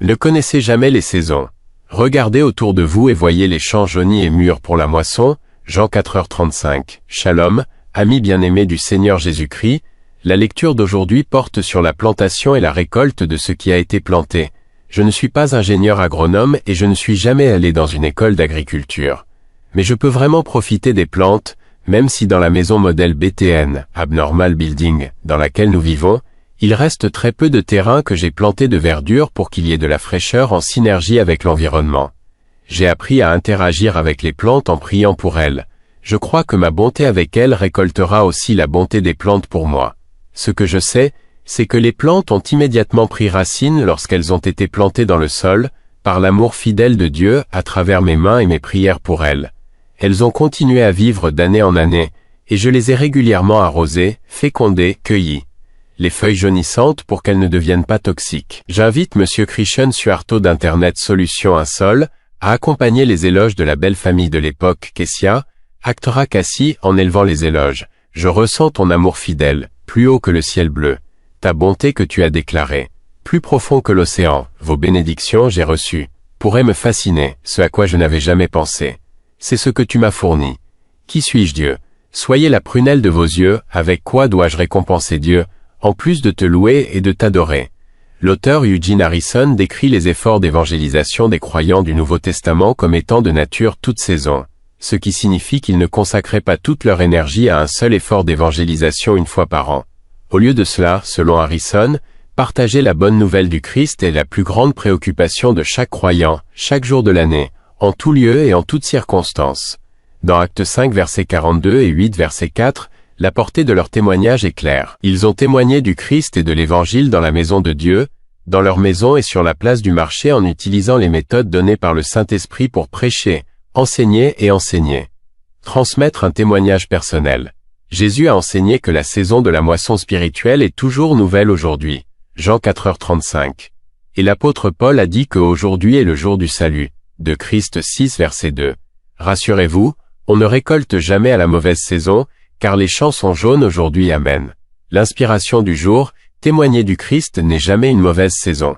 Ne connaissez jamais les saisons. Regardez autour de vous et voyez les champs jaunis et mûrs pour la moisson. Jean 4h35. Shalom, amis bien-aimés du Seigneur Jésus-Christ, la lecture d'aujourd'hui porte sur la plantation et la récolte de ce qui a été planté. Je ne suis pas ingénieur agronome et je ne suis jamais allé dans une école d'agriculture. Mais je peux vraiment profiter des plantes, même si dans la maison modèle BTN, Abnormal Building, dans laquelle nous vivons, il reste très peu de terrain que j'ai planté de verdure pour qu'il y ait de la fraîcheur en synergie avec l'environnement. J'ai appris à interagir avec les plantes en priant pour elles. Je crois que ma bonté avec elles récoltera aussi la bonté des plantes pour moi. Ce que je sais, c'est que les plantes ont immédiatement pris racine lorsqu'elles ont été plantées dans le sol, par l'amour fidèle de Dieu à travers mes mains et mes prières pour elles. Elles ont continué à vivre d'année en année, et je les ai régulièrement arrosées, fécondées, cueillies. Les feuilles jaunissantes pour qu'elles ne deviennent pas toxiques. J'invite Monsieur Christian Suarto d'Internet Solutions Un Sol à accompagner les éloges de la belle famille de l'époque Kessia, Actora Cassie en élevant les éloges. Je ressens ton amour fidèle, plus haut que le ciel bleu. Ta bonté que tu as déclarée, plus profond que l'océan. Vos bénédictions j'ai reçues, pourraient me fasciner, ce à quoi je n'avais jamais pensé. C'est ce que tu m'as fourni. Qui suis-je Dieu? Soyez la prunelle de vos yeux, avec quoi dois-je récompenser Dieu, en plus de te louer et de t'adorer. L'auteur Eugene Harrison décrit les efforts d'évangélisation des croyants du Nouveau Testament comme étant de nature toute saison, ce qui signifie qu'ils ne consacraient pas toute leur énergie à un seul effort d'évangélisation une fois par an. Au lieu de cela, selon Harrison, partager la bonne nouvelle du Christ est la plus grande préoccupation de chaque croyant, chaque jour de l'année, en tout lieu et en toutes circonstances. Dans Actes 5 versets 42 et 8 verset 4, la portée de leur témoignage est claire. Ils ont témoigné du Christ et de l'Évangile dans la maison de Dieu, dans leur maison et sur la place du marché en utilisant les méthodes données par le Saint-Esprit pour prêcher, enseigner et enseigner. Transmettre un témoignage personnel. Jésus a enseigné que la saison de la moisson spirituelle est toujours nouvelle aujourd'hui. Jean 4h35. Et l'apôtre Paul a dit qu'aujourd'hui est le jour du salut. De Christ 6 verset 2. Rassurez-vous, on ne récolte jamais à la mauvaise saison, car les champs sont jaunes aujourd'hui. Amen. L'inspiration du jour, témoigner du Christ n'est jamais une mauvaise saison.